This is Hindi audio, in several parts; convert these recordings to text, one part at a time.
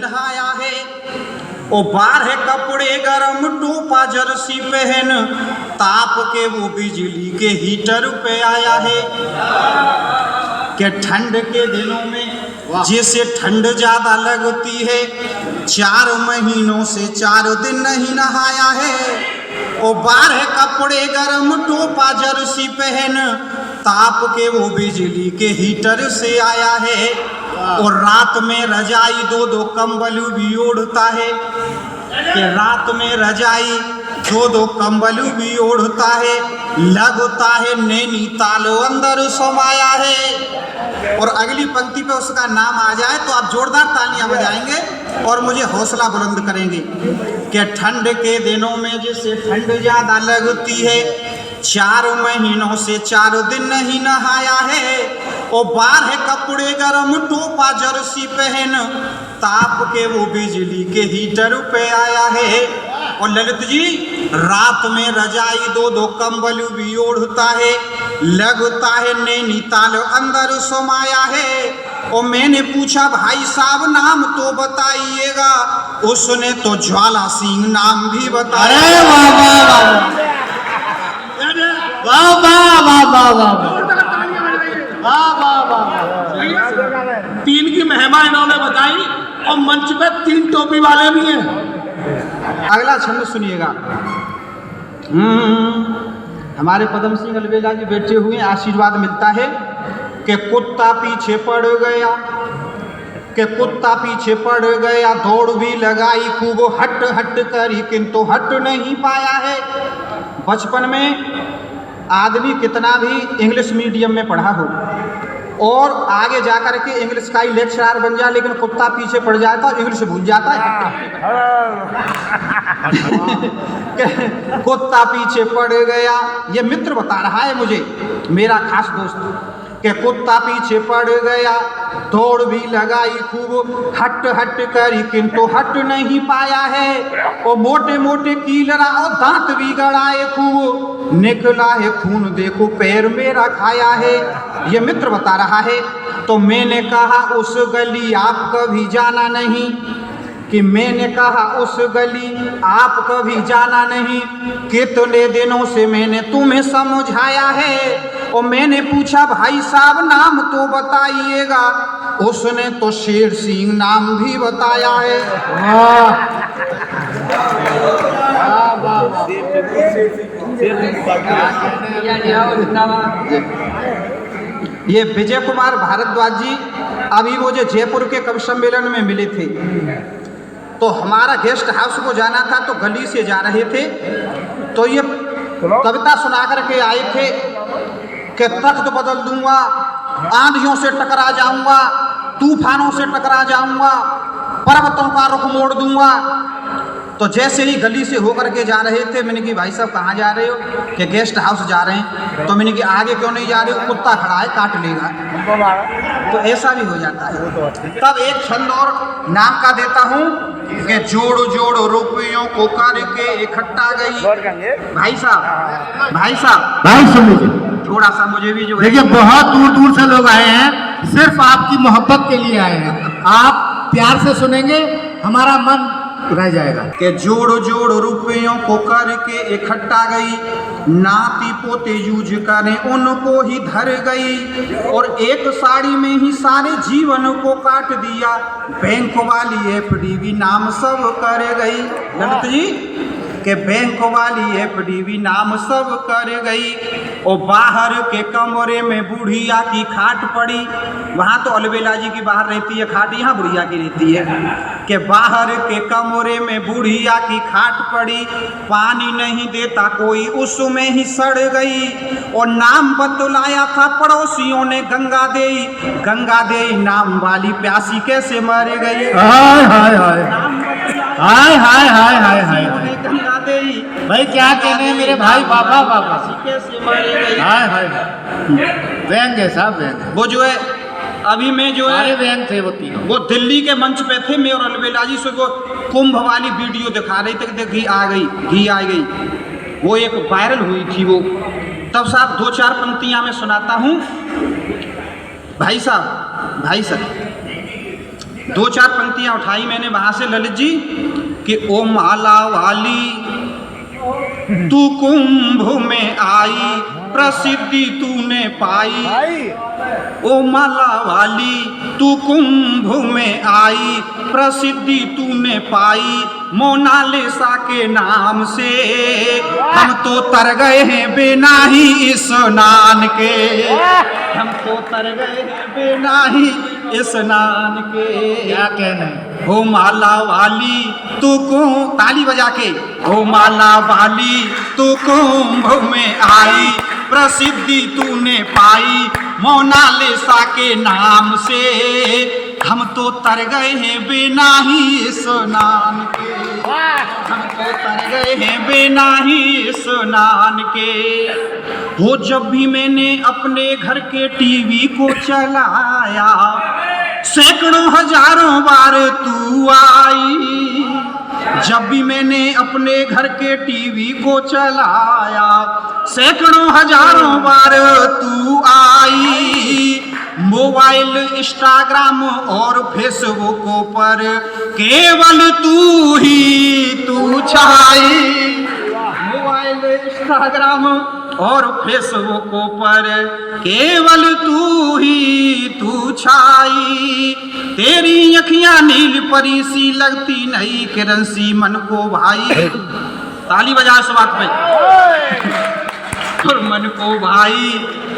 नहाया है। ओ बारह कपड़े गरम टोपा जर्सी पहन, ताप के वो बिजली के हीटर पे आया है। कि ठंड के दिनों में जैसे ठंड ज्यादा लगती है, 4 महीनों से 4 दिन नहीं नहाया है। ओ 12 कपड़े गरम टोपा जर्सी पहन, ताप के वो बिजली के हीटर से आया है। और रात में रजाई 2-2 कंबल भी ओढ़ता है। कि रात में रजाई 2-2 कंबल भी ओढ़ता है। लगता है नैनीताल अंदर समाया है। और अगली पंक्ति पे उसका नाम आ जाए तो आप जोरदार तालियां बजाएंगे और मुझे हौसला बुलंद करेंगे। कि ठंड के दिनों में जैसे ठंड ज्यादा लगती है, 4 महीनों से 4 दिन नहीं नहाया है। और 12 कपड़े गरम टोपा जर्सी पहन, ताप के वो बिजली के हीटर पे आया है। और ललित जी रात में रजाई 2-2 कंबल भी ओढ़ता है। लगता है नैनीताल अंदर समाया है। और मैंने पूछा भाई साहब नाम तो बताइएगा, उसने तो ज्वाला सिंह नाम भी बताया। वाह वाह वाह वाह वाह वाह वाह। 3 की महिमा इन्होंने बताई और मंच पे 3 टोपी वाले भी हैं। अगला छंद सुनिएगा। हमारे पदम सिंह अलवेला जी बैठे हुए, आशीर्वाद मिलता है। कि कुत्ता पीछे पड़ गया, कि कुत्ता पीछे पड़ गया, दौड़ भी लगाई खूब हट हट करी, किंतु हट नहीं पाया है। बचपन में आदमी कितना भी इंग्लिश मीडियम में पढ़ा हो और आगे जाकर के इंग्लिश का ही लेक्चरर बन जाए, लेकिन कुत्ता पीछे पड़ जाता है इंग्लिश भूल जाता है। कुत्ता पीछे पड़ गया, ये मित्र बता रहा है मुझे, मेरा खास दोस्त। कि कुत्ता पीछे पड़ गया, दौड़ भी लगाई खूब हट हट करी, किंतु हट नहीं पाया है। और मोटे मोटे कीलरा और दांत भी गड़ाए खूब, निकला है खून देखो पैर मेरा खाया है। ये मित्र बता रहा है। तो मैंने कहा उस गली आप कभी जाना नहीं, कि मैंने कहा उस गली आप कभी जाना नहीं, कितने दिनों से मैंने तुम्हें समझाया है। और मैंने पूछा भाई साहब नाम तो बताइएगा, उसने तो शेर सिंह नाम भी बताया है। ये विजय कुमार भारद्वाज जी अभी मुझे जयपुर के कवि सम्मेलन में मिले थे। तो हमारा गेस्ट हाउस को जाना था, तो गली से जा रहे थे, तो ये कविता सुना करके आए थे कि तख्त बदल दूंगा, आंधियों से टकरा जाऊंगा, तूफानों से टकरा जाऊंगा, पर्वतों का रुख मोड़ दूंगा। तो जैसे ही गली से होकर के जा रहे थे, मैंने कि भाई साहब कहाँ जा रहे हो? कि गेस्ट हाउस जा रहे हैं। तो मैंने कि आगे क्यों नहीं जा रहे हो? कुत्ता खड़ा है काट लेगा। तो ऐसा भी हो जाता है। तब एक छंद और नाम का देता हूँ कि जोड़ जोड़ रुपयों को करके इकट्ठा गई। भाई साहब सुन लीजिए, थोड़ा सा मुझे भी जो है, देखिए बहुत दूर दूर से लोग आए हैं, सिर्फ आपकी मोहब्बत के लिए आए हैं। आप प्यार से सुनेंगे, हमारा मन रह जाएगा। कि जोड़ जोड़ रुपयों को करके इकट्ठा गई, नाती पोते यूज करें उनको ही धर गई। और एक साड़ी में ही सारे जीवन को काट दिया, बैंक वाली एफडी नाम सब कर गई। ललित जी कि बैंक वाली एफडी नाम सब कर गई। और बाहर के कमरे में बुढ़िया की खाट पड़ी। वहाँ तो अलवेला जी की बाहर रहती है खाट, यहाँ बुढ़िया की रहती है। कि बाहर के कमरे में बुढ़िया की खाट पड़ी, पानी नहीं देता कोई उसमें ही सड़ गई। और नाम बतलाया था पड़ोसियों ने गंगा देई, गंगा देई नाम वाली प्यासी कैसे मर गई। हाय हाय हाय हाय हाय हाय हाय हाय गंगा देई भाई क्या कहने हैं मेरे भाई, बाबा बाबा कैसे मर गई। हाय हाय व्यंग है साहब, व्यंग। वो जो है अभी मैं जो है व्यंग थे वो तीनों, वो दिल्ली के मंच पे थे, मैं और अलवेला जी से वो कुंभ वाली वीडियो दिखा रहे थे कि घी आ गई, वो एक वायरल हुई थी वो। तब साहब 2-4 पंक्तियां मैं सुनाता हूँ। भाई साहब दो चार पंक्तियां उठाई मैंने वहां से ललित जी कि ओ माला वाली तू कुंभ में आई प्रसिद्धि तूने पाई। ओ माला वाली तू कुंभ में आई प्रसिद्धि तूने पाई। मोनालिसा के नाम से हम तो तर गए हैं बिना ही स्नान के। हम तो तर गए हैं बिना ही स्नान के। क्या कहना हो माला वाली तू को ताली बजा के हो माला वाली तू कुंभ में आई प्रसिद्धि तूने पाई। मोनालिसा के नाम से हम तो तर गए हैं बिना ही स्नान के। हम तो तर गए हैं बिना ही स्नान के। हो जब भी मैंने अपने घर के टीवी को चलाया सैकड़ों हजारों बार तू आई। जब भी मैंने अपने घर के टीवी को चलाया सैकड़ों हजारों बार तू आई। मोबाइल इंस्टाग्राम और फेसबुक पर केवल तू छाई। मोबाइल इंस्टाग्राम और फेसबुक पर केवल तू छाई। तेरी अखियां नील परी सी लगती नहीं किरण सी मन को भाई। ताली बजा इस बात पे। और मन को भाई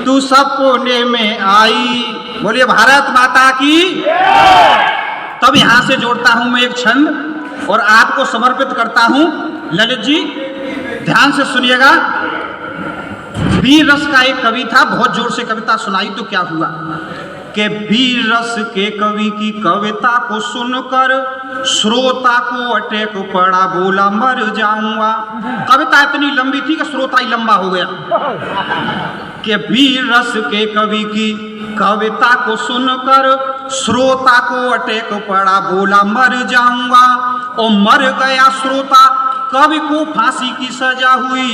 तू सपने में आई। बोलिए भारत माता की। तब यहां से जोड़ता हूं मैं एक छंद और आपको समर्पित करता हूं। ललित जी ध्यान से सुनिएगा। वीर रस का एक कवि था, बहुत जोर से कविता सुनाई तो क्या हुआ कि वीर रस के कवि की कविता को सुनकर श्रोता को अटैक पड़ा, बोला मर जाऊंगा। कविता इतनी लंबी थी कि श्रोता ही लंबा हो गया। कि वीर रस के कवि की कविता को सुनकर श्रोता को अटैक पड़ा, बोला मर जाऊंगा। और मर गया श्रोता, कवि को फांसी की सजा हुई।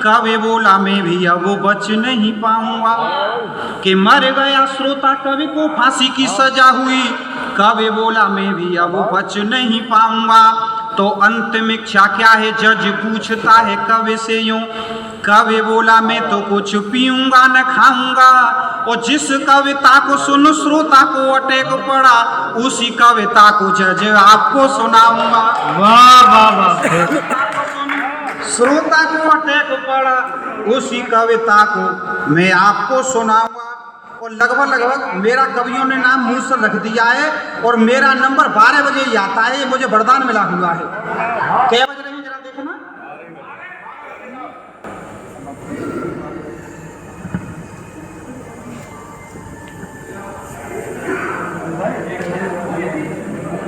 कवि बोला मैं भी अब बच नहीं पाऊंगा। कि मर गया श्रोता, कवि को फांसी की सजा हुई। कवि बोला मैं भी अब बच नहीं पाऊंगा। तो अंत में इच्छा क्या है, जज पूछता है कवि से यूं। कवि बोला मैं तो कुछ पीऊंगा न खाऊंगा। और जिस कविता को सुन श्रोता को अटैक पड़ा, उसी कविता को जज आपको सुनाऊंगा। वाह वाह वाह। श्रोता को अटैक पड़ा, उसी कविता को मैं आपको सुनाऊंगा। और लगभग मेरा कवियों ने नाम मूसल रख दिया है और मेरा नंबर 12 बजे ही आता है। ये मुझे वरदान मिला हुआ है। क्या बज रही है जरा देखो ना।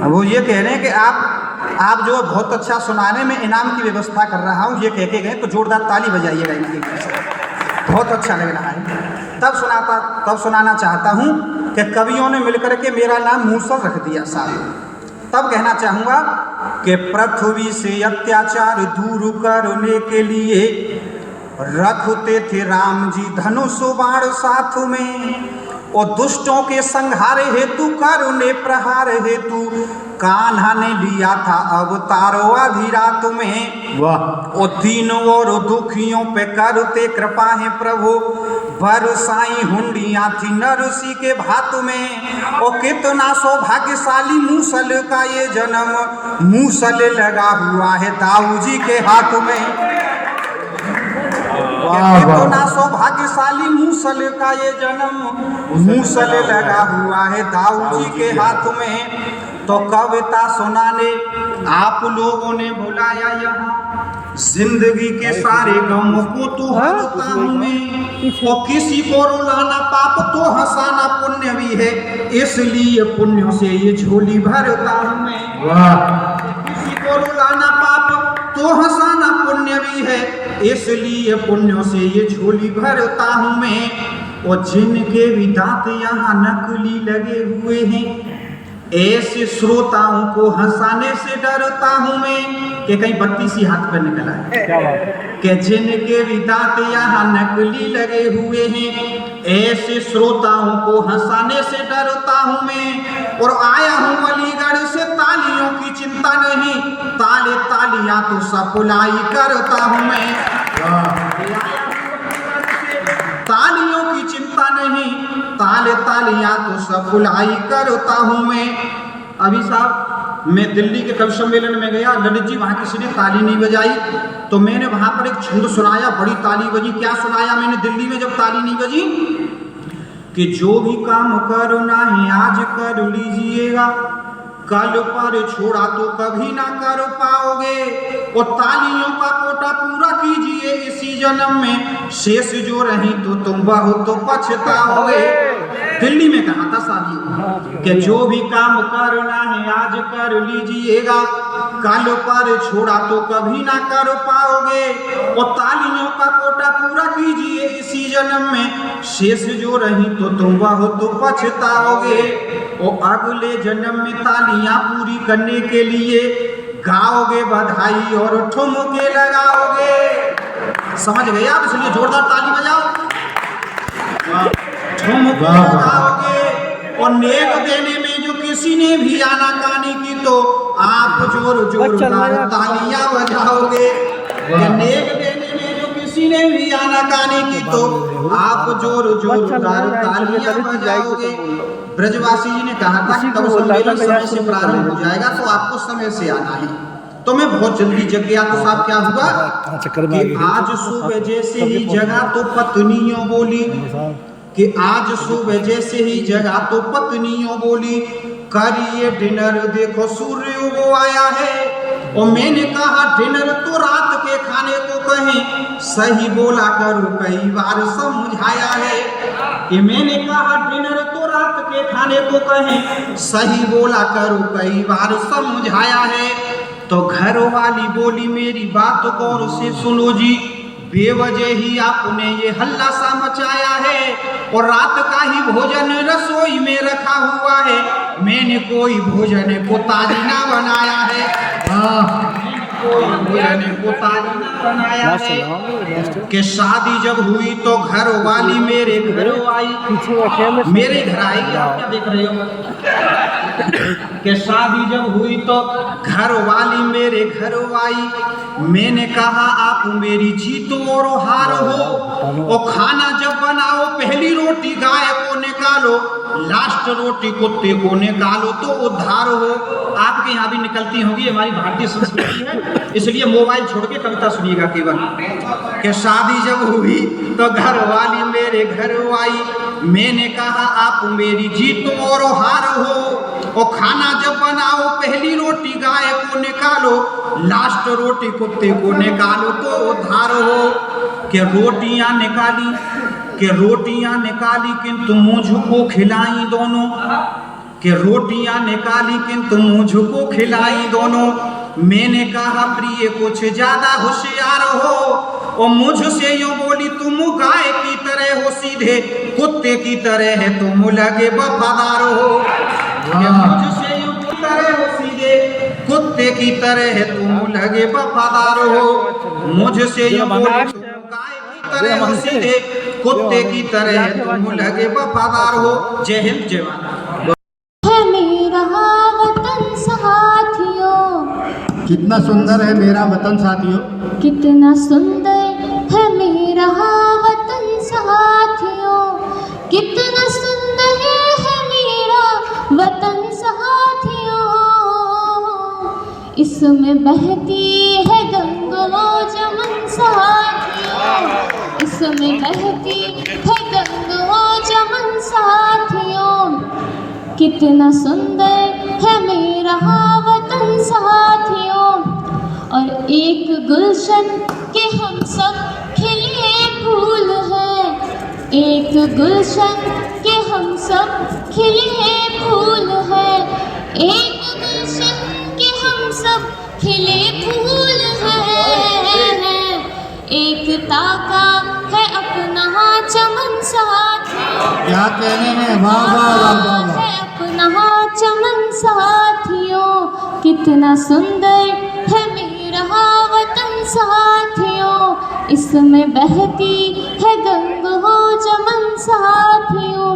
वो ये कह रहे हैं कि आप जो बहुत अच्छा सुनाने में इनाम की व्यवस्था कर रहा हूँ, ये कह के गए तो जोरदार ताली बजाइएगा इनके लिए। बहुत अच्छा लग रहा है। तब सुनाना चाहता हूँ कि कवियों ने मिलकर के मेरा नाम मूसल रख दिया साहब। तब कहना चाहूँगा कि पृथ्वी से अत्याचार दूर करने के लिए रखते थे राम जी धनुष बाण साथ में। और दुष्टों के संहार हेतु करुणे प्रहार हेतु कान्हा ने लिया था अवतारो आधी रात में। वाह। और दीनों और दुखियों पे करते कृपा है प्रभु, बरसाई हुंडियां थी नरसी के भात में। और कितना सौभाग्यशाली मूसल का ये जन्म, मूसल लगा हुआ है दाऊ जी के हाथ में। कितना सौभाग्यशाली मूसल का ये जन्म, मूसल लगा हुआ है दाऊ जी के हाथ में। तो कविता सुनाने आप लोगों ने बुलाया यहाँ, जिंदगी के सारे गमों को तो हंसता हूँ मैं। और किसी को रुलाना पाप तो हंसाना पुण्य भी है, इसलिए पुण्यों से ये झोली भरता हूँ मैं। किसी को रुलाना पाप तो हंसाना पुण्य भी है, इसलिए पुण्यों से ये झोली भरता हूँ मैं। और जिनके भी दांत यहाँ नकली लगे हुए हैं, ऐसे श्रोताओं को हंसाने से डरता हूं मैं कि कहीं बत्ती सी हाथ पर निकल आए क्या बात है। कि जिनके भी दांत यहाँ नकली लगे हुए हैं, ऐसे श्रोताओं को हंसाने से डरता हूं मैं। और आया हूं अलीगढ़ से, तालियों की चिंता नहीं, ताले तालियां तो सप्लाई करता हूं मैं। तालियों की चिंता नहीं, ताले तालियां तो सप्लाई करता हूं मैं। अभी साहब मैं दिल्ली के कवि सम्मेलन में गया, ललित जी वहां किसी ने ताली नहीं बजाई, तो मैंने वहां पर एक छंद सुनाया, बड़ी ताली बजी। क्या सुनाया मैंने दिल्ली में जब ताली नहीं बजी? कि जो भी काम करना है आज कर लीजिएगा, कल पर छोड़ा तो कभी ना कर पाओगे। और तालियों का कोटा पूरा कीजिए इसी जन्म में, शेष जो रही तो तुम बहुत तो पछताओगे। दिल्ली में कहा था साहब कि जो भी काम करना है आज कर लीजिएगा, कल पर छोड़ा तो कभी ना कर पाओगे। और तालियों का कोटा पूरा कीजिए इसी जन्म में, शेष जो रही तो तुम बहुत तो पछताओगे। और अगले जन्म में तालियां पूरी करने के लिए गाओगे बधाई और ठुमके लगाओगे। समझ गए आप? इसलिए जोरदार ताली बजाओ, ठुमके लगाओगे। और नेक देने में जो किसी ने भी आनाकानी की तो आप जोर जोरदार तालियां बजाओगे। नेक देने में जो किसी ने भी आनाकानी की तो आप जोर जोरदार तालियां बजाओगे। ब्रजवासी जी ने कहा था कि कब सम्मेलन समय से प्रारंभ हो जाएगा तो आपको समय से आना है। तो मैं बहुत जल्दी जग गया। तो साहब क्या हुआ कि आज सुबह जैसे ही जगा तो पत्नियों बोली, कि आज सुबह जैसे ही जगा तो पत्नियों बोली, करिए डिनर देखो सूर्य उगो आया है। और मैंने कहा डिनर तो रात के खाने को कहें, सही बोला करो कई बार समझाया है। ये मैंने कहा डिनर तो रात के खाने को कहें, सही बोला करो कई बार समझाया है। तो घर वाली बोली मेरी बात गौर से सुनो जी, बेवजह ही आपने ये हल्ला सा मचाया है। और रात का ही भोजन रसोई में रखा हुआ है, मैंने कोई भोजन को ताजी ना बनाया है। कोई भोजन को ताजी ना बनाया है। कि शादी जब हुई तो घर वाली मेरे घर आई, मेरे घर आई। आप क्या देख रहे हो? कि शादी जब हुई तो घर वाली मेरे घर आई। मैंने कहा आप मेरी जीत और हार हो। और खाना जब बनाओ पहली रोटी गाय को निकालो, लास्ट रोटी कुत्ते को निकालो तो उद्धार हो। आपके यहाँ भी निकलती होगी, हमारी भारतीय संस्कृति है, इसलिए मोबाइल छोड़ के कविता सुनिएगा केवल। कि शादी जब हुई तो घर वाली मेरे घर आई। मैंने कहा आप मेरी जीत और हार हो। और खाना जब बनाओ पहली रोटी गाय को निकालो, लास्ट रोटी कुत्ते को निकालो तो उद्धार हो। कि रोटियां निकाली, कि रोटियां निकाली किंतु मुझको खिलाई दोनों, कि रोटियां निकाली किंतु मुझको खिलाई दोनों। मैंने कहा प्रिय कुछ ज्यादा होशियार हो। और मुझसे यूं बोली तुम गाय की तरह हो सीधे, कुत्ते की तरह है तुम लगे वफादार हो। मुझसे यूं की तरह हो सीधे, कुत्ते की तरह है तुम लगे वफादार हो। मुझसे यूं बोली तुम गाय की तरह हो सीधे, कुत्ते की तरह है तुम लगे वफादार हो। जय हिंद जय भारत। कितना सुंदर है मेरा वतन साथियों, कितना सुंदर है मेरा वतन साथियों, कितना सुंदर है मेरा वतन साथियों। इसमें बहती है गंगो जमन साथियों, इसमें बहती है गंगो जमन साथियों। कितना सुंदर है मेरा वतन साथियों। और एक गुलशन के हम सब खिले फूल हैं, एक गुलशन के हम सब खिले फूल हैं, एक गुलशन के हम सब खिले फूल हैं। एकता का है अपना चमन साथियों, क्या कहने हैं। वाह वाह वाह वाह। है अपना चमन साथियों, कितना सुंदर है मेरा वतन साथियों, इसमें बहती है गंगो जमन साथियों।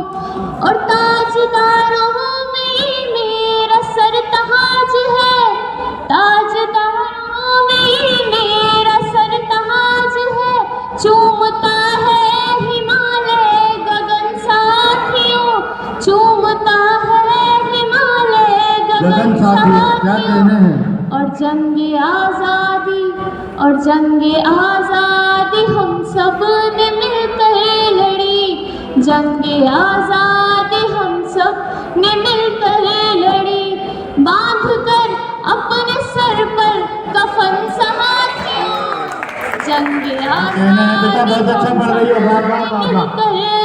और ताजदारों में मेरा सर ताज है, ताजदारों में मेरा सर ताज है, चूमता है हिमालय गगन साथियों, चूमता है हिमालय गगन साथियों, क्या कहने हैं? और जंगे आज़ादी, और जंगे आज़ादी हम सब ने मिलकर लड़ी, जंगे आज़ादी हम सब ने मिलकर लड़ी, बांध कर अपने सर पर कफन साथियों, जंगे कहना है बेटा, बहुत अच्छा पढ़ रही हो, वाह वाह वाह वाह।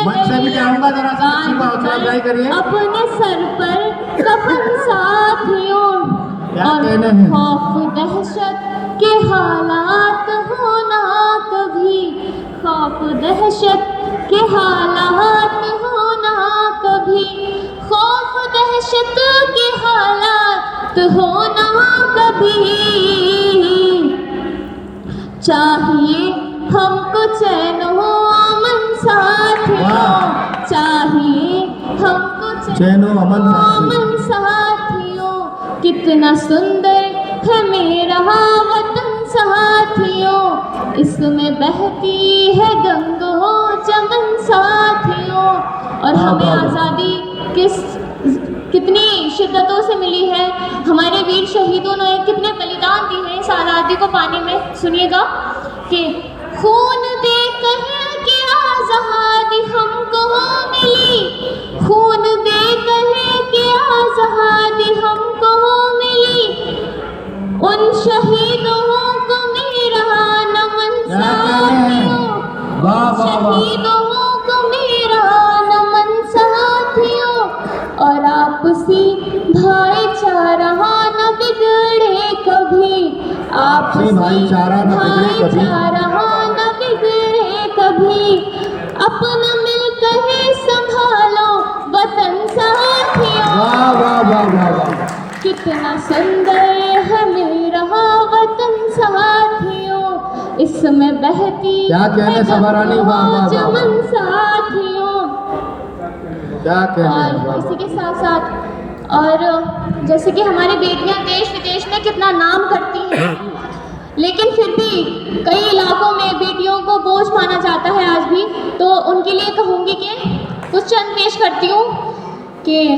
मंच से भी जाऊंगा, जरा सा अच्छी हौसला अफजाई करिए। अपने सर पर कफन साथियों, क्या और कहने हैं? खौफ दहशत के हालात होना कभी, खौफ दहशत के हालात होना कभी, खौफ दहशत के हालात होना कभी, चाहिए हमको चैन हो अमन साथियों, चाहिए हमको चैन हो अमन साथियों। अमन साथियों, कितना सुंदर है मेरा वतन साथियों, इसमें बहती है गंगो जमन साथियों। और हमें आज़ादी कितनी शिद्दतों से मिली है, हमारे वीर शहीदों ने कितने बलिदान दिए हैं इस आज़ादी को पाने में। सुनिएगा कि खून दे कर के आज़ादी हमको मिली, खून दे कर के आज़ादी हमको मिली, उन शहीदों को मेरा नमन साथियों, वाह वाह वाह। शहीदों को मेरा नमन साथियों। और आपसी भाईचारा न बिगड़े कभी, आपसी भाईचारा न बिगड़े कभी, भाईचारा न बिगड़े कभी, अपना मिलकर संभालो वतन साथियों। वाह वाह वाह वाह वाह। कितना सुंदर है मेरा वतन साथियों, इसमें बहती क्या कहने सभारानी, वाह वाह वाह। जमन साथियों। क्या कहने हैं, और वाह। इसी के साथ साथ और जैसे कि हमारी बेटियां देश विदेश में कितना नाम करती हैं, लेकिन फिर भी कई इलाकों में बेटियों को बोझ माना जाता है आज भी, तो उनके लिए कहूँगी कि कुछ चंद पेश करती हूँ कि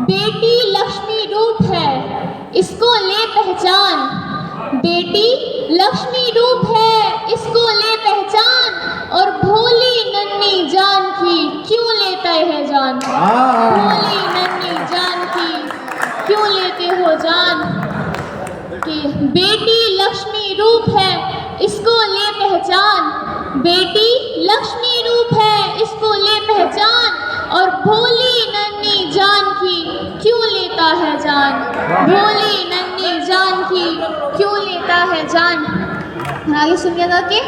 बेटी लक्ष्मी रूप है, इसको ले पहचान, बेटी लक्ष्मी रूप है, इसको ले पहचान, और भोली नन्ही जान की क्यों लेता है जान, भोली नन्ही जान की क्यों लेते हो जान, कि बेटी लक्ष्मी रूप है, इसको ले पहचान, बेटी लक्ष्मी रूप है, इसको ले पहचान, और भोली नन्ही जान की क्यों लेता है जान, भोली नन्ही जान की क्यों लेता है जान। आगे सुनिएगा कि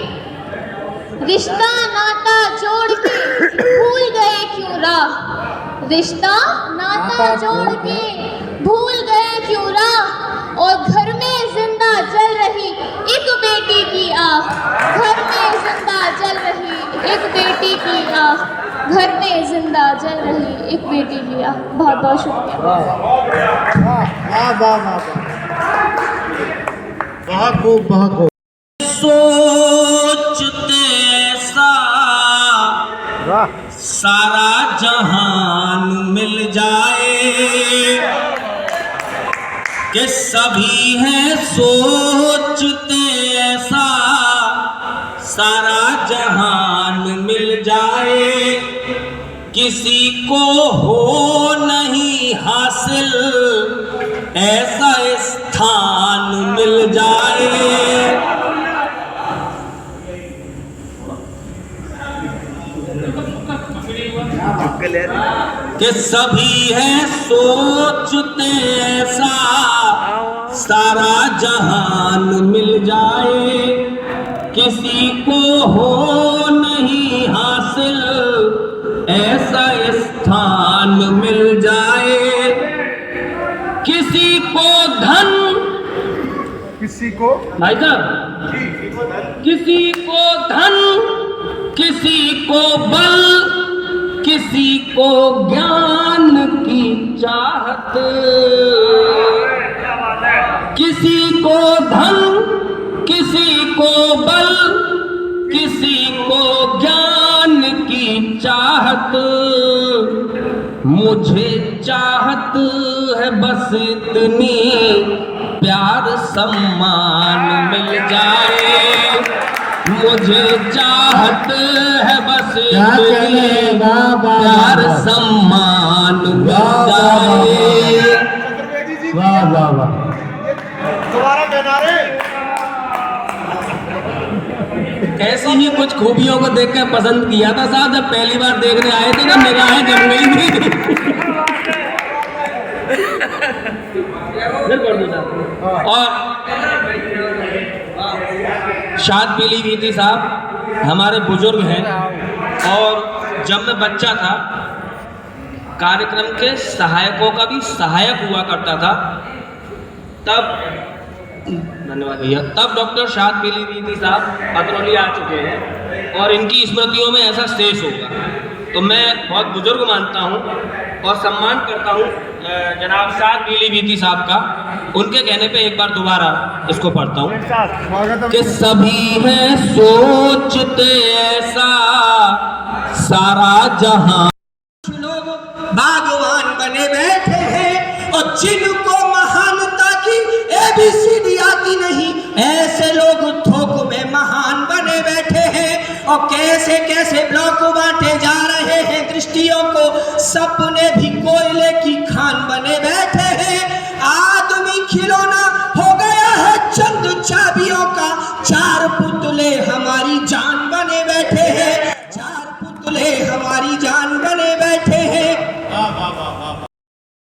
रिश्ता नाता जोड़ के भूल गए क्यों राह, रिश्ता नाता जोड़ के भूल गए क्यों राह, और घर में जिंदा जल रही एक बेटी की आह, घर में जिंदा जल रही एक बेटी की आह, घर में जिंदा जल रही एक बेटी की आह। बहुत बहुत शुक्रिया। वाह वाह वाह, बहुत खूब बहुत खूब। सोचते ऐसा सारा जहान मिल जाए, कि सभी हैं सोचते ऐसा सारा जहान मिल जाए, किसी को हो नहीं हासिल ऐसा स्थान मिल जाए, कि सभी हैं सोचते ऐसा सारा जहान मिल जाए, किसी को हो नहीं हासिल ऐसा स्थान मिल जाए, किसी को भाई साहब, किसी को धन, किसी को बल, किसी को ज्ञान की चाहत, किसी को धन, किसी को बल, किसी को ज्ञान की चाहत, मुझे चाहत है बस इतनी, प्यार सम्मान मिल जाए, मुझे चाहत है बस क्या कहने इतनी, हैं? वाह, वाह, प्यार वाह। सम्मान मिल वाह, वाह, जाए। वाह वाह वाह। दोबारा कहना रे। ऐसी ही कुछ खूबियों को देख कर पसंद किया था साहब, जब पहली बार देखने आए थे ना निगाहें जम गई थी। और शाद पीलीभीत साहब हमारे बुजुर्ग हैं, और जब मैं बच्चा था कार्यक्रम के सहायकों का भी सहायक हुआ करता था, तब धन्यवाद भैया, तब डॉक्टर शाद पीलीभीत साहब अतरौली आ चुके हैं और इनकी स्मृतियों में ऐसा शेष होगा। तो मैं बहुत बुजुर्ग मानता हूँ और सम्मान करता हूँ जनाब शाद पीलीभीत साहब का। उनके कहने पे एक बार दोबारा इसको पढ़ता हूँ कि सभी हैं सोचते ऐसा सारा जहां, लोग भगवान बने बैठे हैं और जिनको महानता की ABCD आती नहीं, ऐसे लोग थोक में महान बने बैठे हैं। और कैसे कैसे ब्लॉक बांटे जा रहे हैं दृष्टियों को, सपने भी कोयले की खान बने